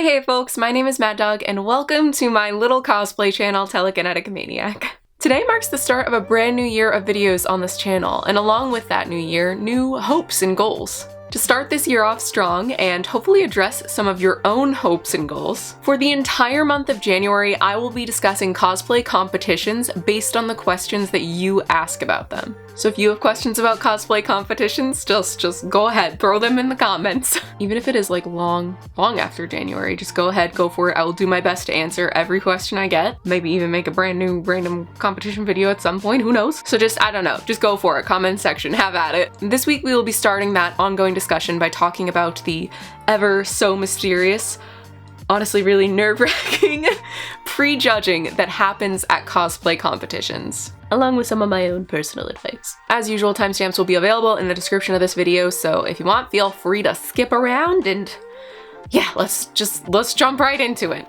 Hey folks, my name is Mad Dog and welcome to my little cosplay channel, telekineticManiac. Today marks the start of a brand new year of videos on this channel, and along with that new year, new hopes and goals. To start this year off strong and hopefully address some of your own hopes and goals, for the entire month of January, I will be discussing cosplay competitions based on the questions that you ask about them. So if you have questions about cosplay competitions, just go ahead, throw them in the comments. Even if it is like long after January, just go ahead, go for it. I will do my best to answer every question I get. Maybe even make a brand new random competition video at some point, who knows? So I don't know, just go for it, comment section, have at it. This week we will be starting that ongoing discussion by talking about the ever so mysterious, honestly really nerve-wracking prejudging that happens at cosplay competitions, along with some of my own personal advice. As usual, timestamps will be available in the description of this video, so if you want, feel free to skip around and yeah, let's jump right into it.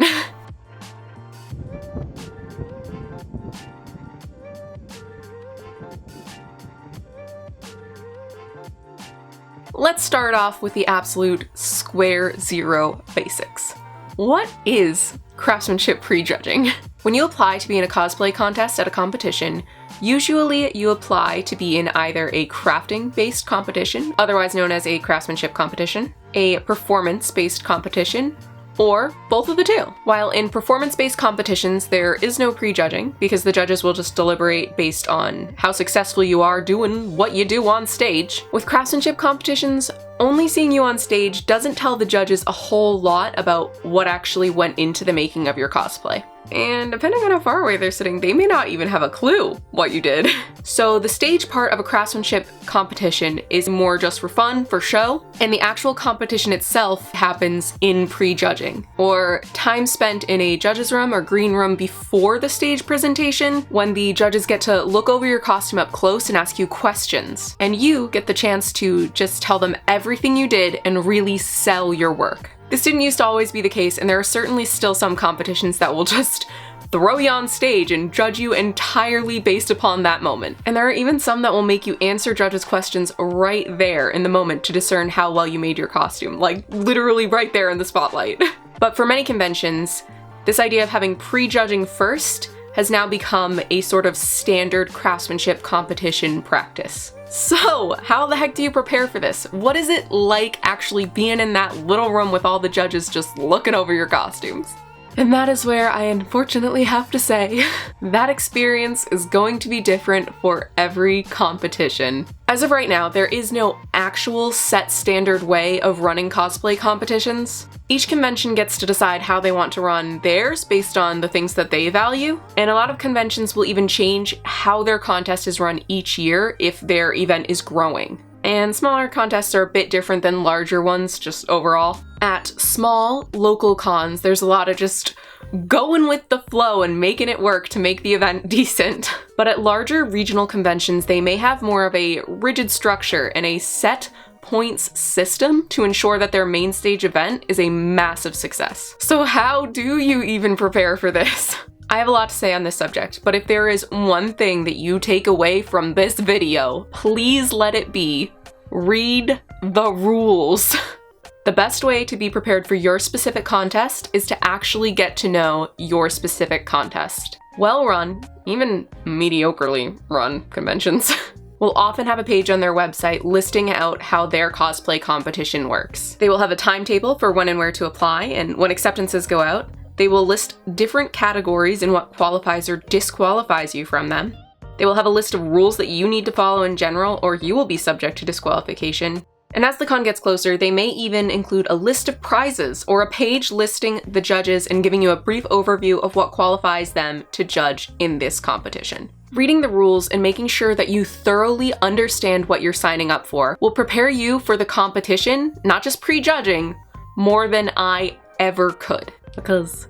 Let's start off with the absolute square zero basics. What is craftsmanship prejudging? When you apply to be in a cosplay contest at a competition, usually you apply to be in either a crafting-based competition, otherwise known as a craftsmanship competition, a performance-based competition, or both of the two. While in performance-based competitions, there is no prejudging because the judges will just deliberate based on how successful you are doing what you do on stage. With craftsmanship competitions, only seeing you on stage doesn't tell the judges a whole lot about what actually went into the making of your cosplay. And depending on how far away they're sitting, they may not even have a clue what you did. So the stage part of a craftsmanship competition is more just for fun, for show, and the actual competition itself happens in prejudging, or time spent in a judge's room or green room before the stage presentation, when the judges get to look over your costume up close and ask you questions, and you get the chance to just tell them everything you did and really sell your work. This didn't used to always be the case, and there are certainly still some competitions that will just throw you on stage and judge you entirely based upon that moment. And there are even some that will make you answer judges' questions right there in the moment to discern how well you made your costume, like literally right there in the spotlight. But for many conventions, this idea of having prejudging first has now become a sort of standard craftsmanship competition practice. So, how the heck do you prepare for this? What is it like actually being in that little room with all the judges just looking over your costumes? And that is where I unfortunately have to say, that experience is going to be different for every competition. As of right now, there is no actual set standard way of running cosplay competitions. Each convention gets to decide how they want to run theirs based on the things that they value, and a lot of conventions will even change how their contest is run each year if their event is growing. And smaller contests are a bit different than larger ones, just overall. At small, local cons, there's a lot of just going with the flow and making it work to make the event decent. But at larger regional conventions, they may have more of a rigid structure and a set points system to ensure that their main stage event is a massive success. So how do you even prepare for this? I have a lot to say on this subject, but if there is one thing that you take away from this video, please let it be, read the rules. The best way to be prepared for your specific contest is to actually get to know your specific contest. Well-run, even mediocrely run conventions will often have a page on their website listing out how their cosplay competition works. They will have a timetable for when and where to apply, and when acceptances go out, they will list different categories and what qualifies or disqualifies you from them. They will have a list of rules that you need to follow in general, or you will be subject to disqualification. And as the con gets closer, they may even include a list of prizes or a page listing the judges and giving you a brief overview of what qualifies them to judge in this competition. Reading the rules and making sure that you thoroughly understand what you're signing up for will prepare you for the competition, not just prejudging, more than I ever could. Because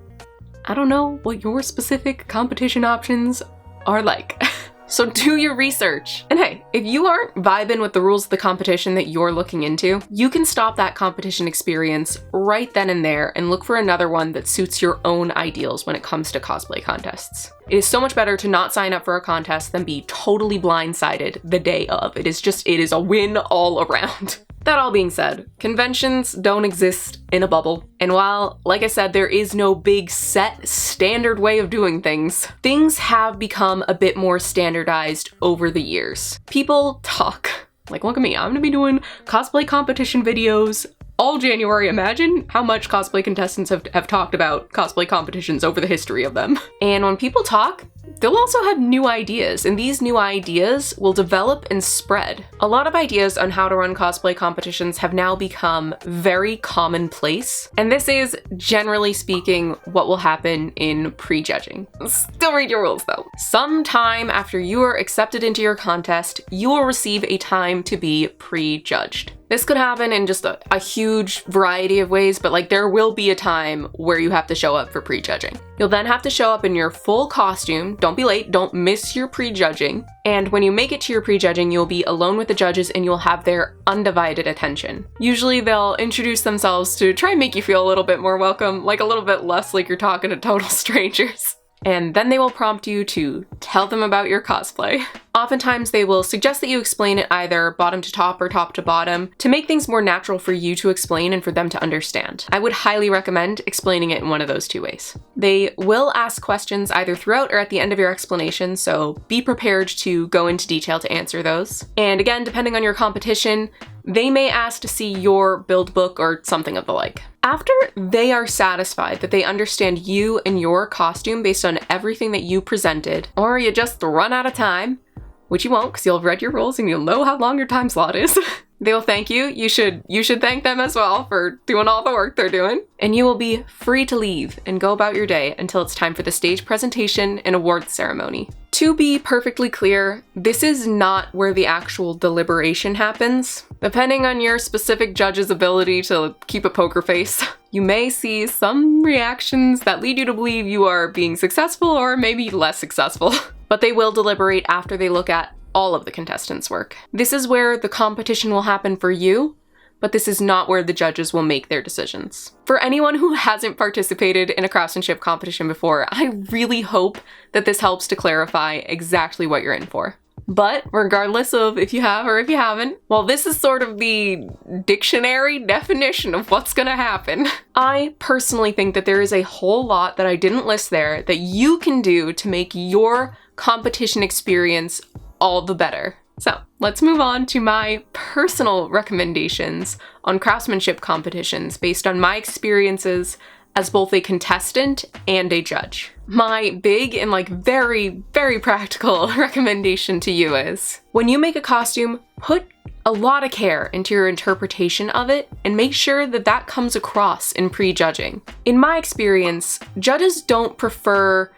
I don't know what your specific competition options are like. So do your research. And hey, if you aren't vibing with the rules of the competition that you're looking into, you can stop that competition experience right then and there and look for another one that suits your own ideals when it comes to cosplay contests. It is so much better to not sign up for a contest than be totally blindsided the day of. It is a win all around. That all being said, conventions don't exist in a bubble. And while, like I said, there is no big set standard way of doing things, things have become a bit more standardized over the years. People talk. Like, look at me, I'm gonna be doing cosplay competition videos all January. Imagine how much cosplay contestants have talked about cosplay competitions over the history of them. And when people talk, they'll also have new ideas, and these new ideas will develop and spread. A lot of ideas on how to run cosplay competitions have now become very commonplace, and this is, generally speaking, what will happen in prejudging. Still read your rules though. Sometime after you are accepted into your contest, you will receive a time to be prejudged. This could happen in just a huge variety of ways, but like there will be a time where you have to show up for prejudging. You'll then have to show up in your full costume. Don't be late, don't miss your prejudging. And when you make it to your prejudging, you'll be alone with the judges and you'll have their undivided attention. Usually they'll introduce themselves to try and make you feel a little bit more welcome, like a little bit less like you're talking to total strangers. And then they will prompt you to tell them about your cosplay. Oftentimes they will suggest that you explain it either bottom to top or top to bottom to make things more natural for you to explain and for them to understand. I would highly recommend explaining it in one of those two ways. They will ask questions either throughout or at the end of your explanation, so be prepared to go into detail to answer those. And again, depending on your competition, they may ask to see your build book or something of the like. After they are satisfied that they understand you and your costume based on everything that you presented, or you just run out of time, which you won't because you'll have read your rules and you'll know how long your time slot is, they will thank you. You should thank them as well for doing all the work they're doing. And you will be free to leave and go about your day until it's time for the stage presentation and awards ceremony. To be perfectly clear, this is not where the actual deliberation happens. Depending on your specific judge's ability to keep a poker face, you may see some reactions that lead you to believe you are being successful or maybe less successful. But they will deliberate after they look at all of the contestants' work. This is where the competition will happen for you, but this is not where the judges will make their decisions. For anyone who hasn't participated in a craftsmanship competition before, I really hope that this helps to clarify exactly what you're in for. But regardless of if you have or if you haven't, well, this is sort of the dictionary definition of what's gonna happen. I personally think that there is a whole lot that I didn't list there that you can do to make your competition experience all the better. So let's move on to my personal recommendations on craftsmanship competitions based on my experiences as both a contestant and a judge. My big and very, very practical recommendation to you is, when you make a costume, put a lot of care into your interpretation of it and make sure that that comes across in prejudging. In my experience, judges don't prefer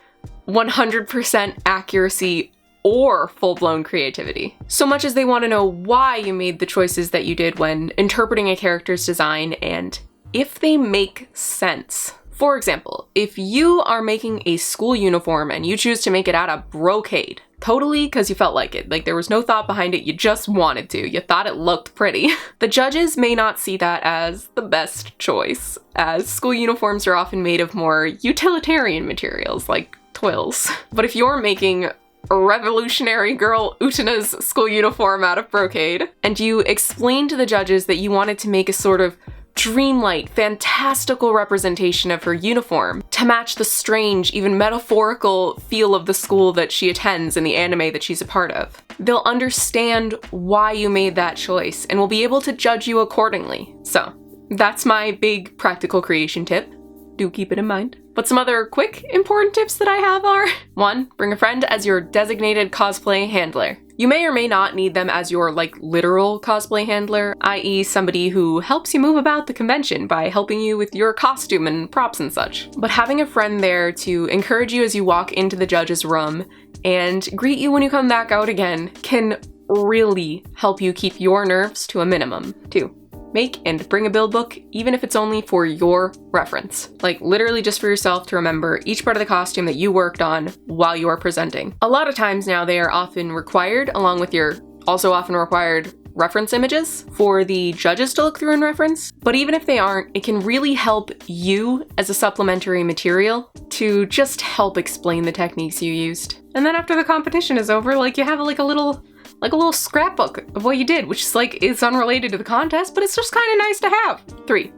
100% accuracy or full-blown creativity, so much as they want to know why you made the choices that you did when interpreting a character's design and if they make sense. For example, if you are making a school uniform and you choose to make it out of brocade, totally because you felt like it, like there was no thought behind it, you just wanted to, you thought it looked pretty, the judges may not see that as the best choice, as school uniforms are often made of more utilitarian materials like twills. But if you're making a revolutionary girl Utana's school uniform out of brocade, and you explain to the judges that you wanted to make a sort of dreamlike, fantastical representation of her uniform to match the strange, even metaphorical feel of the school that she attends in the anime that she's a part of, they'll understand why you made that choice and will be able to judge you accordingly. So that's my big practical creation tip. Do keep it in mind. But some other quick, important tips that I have are: 1. Bring a friend as your designated cosplay handler. You may or may not need them as your, literal cosplay handler, i.e. somebody who helps you move about the convention by helping you with your costume and props and such. But having a friend there to encourage you as you walk into the judge's room and greet you when you come back out again can really help you keep your nerves to a minimum. 2. Make and bring a build book, even if it's only for your reference. Literally just for yourself to remember each part of the costume that you worked on while you are presenting. A lot of times now they are often required, along with your also often required reference images for the judges to look through and reference. But even if they aren't, it can really help you as a supplementary material to just help explain the techniques you used. And then after the competition is over, you have a little like a little scrapbook of what you did, which is like, it's unrelated to the contest, but it's just kind of nice to have. 3,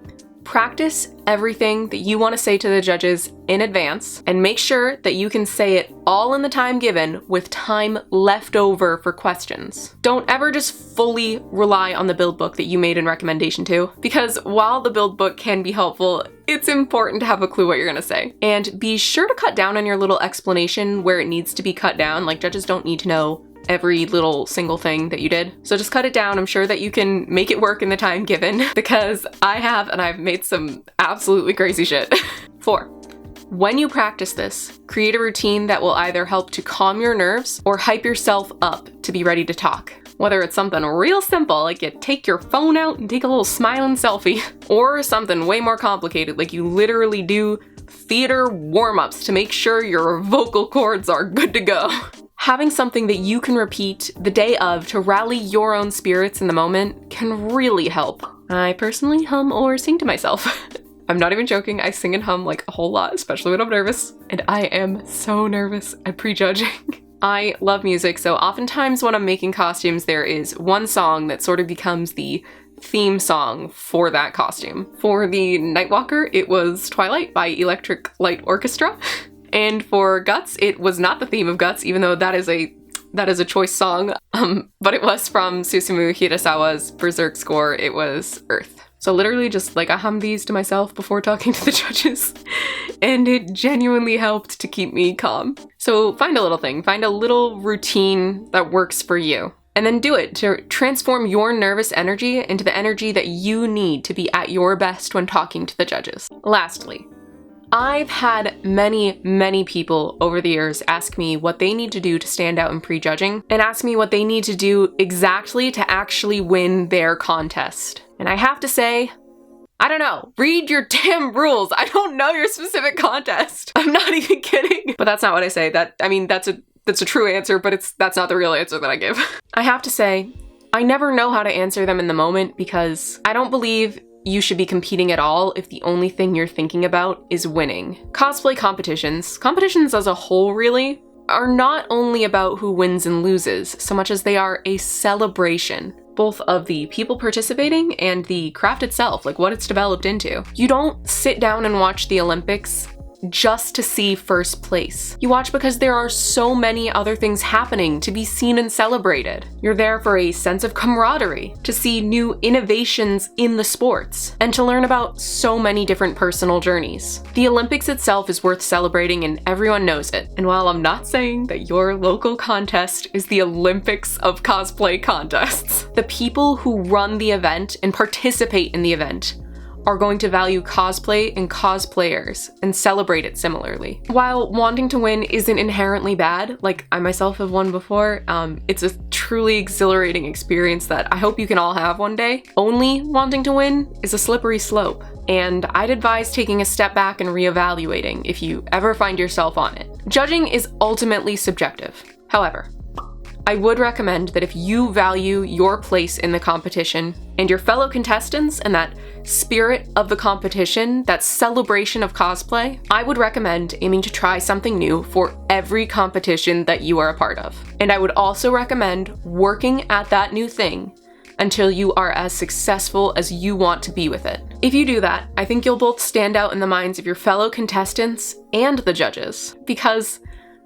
practice everything that you want to say to the judges in advance and make sure that you can say it all in the time given with time left over for questions. Don't ever just fully rely on the build book that you made in recommendation 2, because while the build book can be helpful, it's important to have a clue what you're gonna say. And be sure to cut down on your little explanation where it needs to be cut down. Like, judges don't need to know every little single thing that you did. So just cut it down. I'm sure that you can make it work in the time given, because I have, and I've made some absolutely crazy shit. 4, when you practice this, create a routine that will either help to calm your nerves or hype yourself up to be ready to talk. Whether it's something real simple, like you take your phone out and take a little smiling selfie, or something way more complicated, like you literally do theater warm-ups to make sure your vocal cords are good to go. Having something that you can repeat the day of to rally your own spirits in the moment can really help. I personally hum or sing to myself. I'm not even joking, I sing and hum like a whole lot, especially when I'm nervous. And I am so nervous at prejudging. I love music, so oftentimes when I'm making costumes, there is one song that sort of becomes the theme song for that costume. For the Nightwalker, it was Twilight by Electric Light Orchestra. And for Guts, it was not the theme of Guts, even though that is a choice song, but it was from Susumu Hirasawa's Berserk score. It was Earth. So literally just like I hum these to myself before talking to the judges, and it genuinely helped to keep me calm. So find a little thing, find a little routine that works for you, and then do it to transform your nervous energy into the energy that you need to be at your best when talking to the judges. Lastly, I've had many people over the years ask me what they need to do to stand out in prejudging, and ask me what they need to do exactly to actually win their contest. And I have to say, I don't know. Read your damn rules. I don't know your specific contest. I'm not even kidding. But that's not what I say. That's a true answer, but that's not the real answer that I give. I have to say, I never know how to answer them in the moment, because I don't believe you should be competing at all if the only thing you're thinking about is winning. Cosplay competitions as a whole really, are not only about who wins and loses, so much as they are a celebration, both of the people participating and the craft itself, like what it's developed into. You don't sit down and watch the Olympics just to see first place. You watch because there are so many other things happening to be seen and celebrated. You're there for a sense of camaraderie, to see new innovations in the sports, and to learn about so many different personal journeys. The Olympics itself is worth celebrating, and everyone knows it. And while I'm not saying that your local contest is the Olympics of cosplay contests, the people who run the event and participate in the event are going to value cosplay and cosplayers and celebrate it similarly. While wanting to win isn't inherently bad, like I myself have won before, it's a truly exhilarating experience that I hope you can all have one day. Only wanting to win is a slippery slope, and I'd advise taking a step back and reevaluating if you ever find yourself on it. Judging is ultimately subjective. However, I would recommend that if you value your place in the competition and your fellow contestants and that spirit of the competition, that celebration of cosplay, I would recommend aiming to try something new for every competition that you are a part of. And I would also recommend working at that new thing until you are as successful as you want to be with it. If you do that, I think you'll both stand out in the minds of your fellow contestants and the judges, because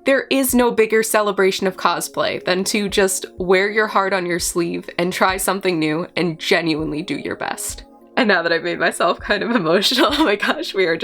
there is no bigger celebration of cosplay than to just wear your heart on your sleeve and try something new and genuinely do your best. And now that I've made myself kind of emotional, oh my gosh, we're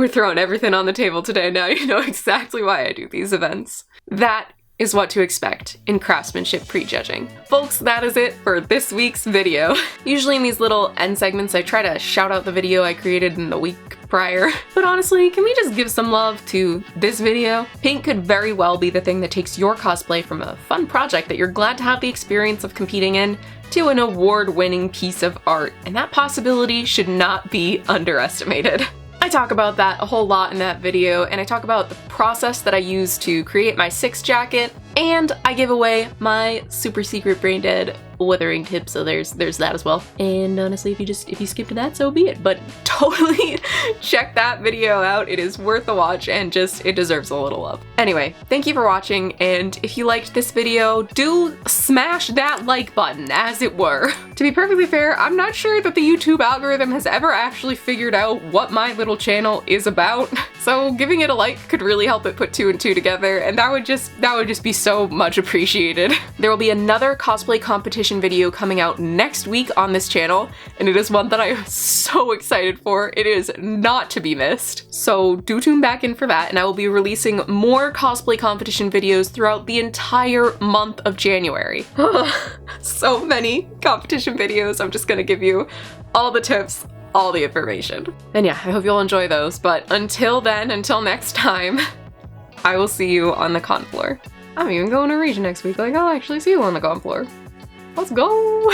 throwing everything on the table today. Now you know exactly why I do these events. That is what to expect in craftsmanship prejudging. Folks, that is it for this week's video. Usually in these little end segments, I try to shout out the video I created in the week prior. But honestly, can we just give some love to this video? Paint could very well be the thing that takes your cosplay from a fun project that you're glad to have the experience of competing in to an award-winning piece of art, and that possibility should not be underestimated. I talk about that a whole lot in that video, and I talk about the process that I use to create my 6th jacket, and I give away my super secret brain dead withering tip, so there's that as well. And honestly, if you skipped that, so be it. But totally check that video out. It is worth a watch, and just, it deserves a little love. Anyway, thank you for watching, and if you liked this video, do smash that like button, as it were. To be perfectly fair, I'm not sure that the YouTube algorithm has ever actually figured out what my little channel is about, so giving it a like could really help it put 2 and 2 together, and that would just be so much appreciated. There will be another cosplay competition video coming out next week on this channel, and it is one that I am so excited for. It is not to be missed. So do tune back in for that, and I will be releasing more cosplay competition videos throughout the entire month of January. So many competition videos. I'm just gonna give you all the tips, all the information. And yeah, I hope you'll enjoy those, but until then, until next time, I will see you on the con floor. I'm even going to region next week, like I'll actually see you on the con floor. Let's go!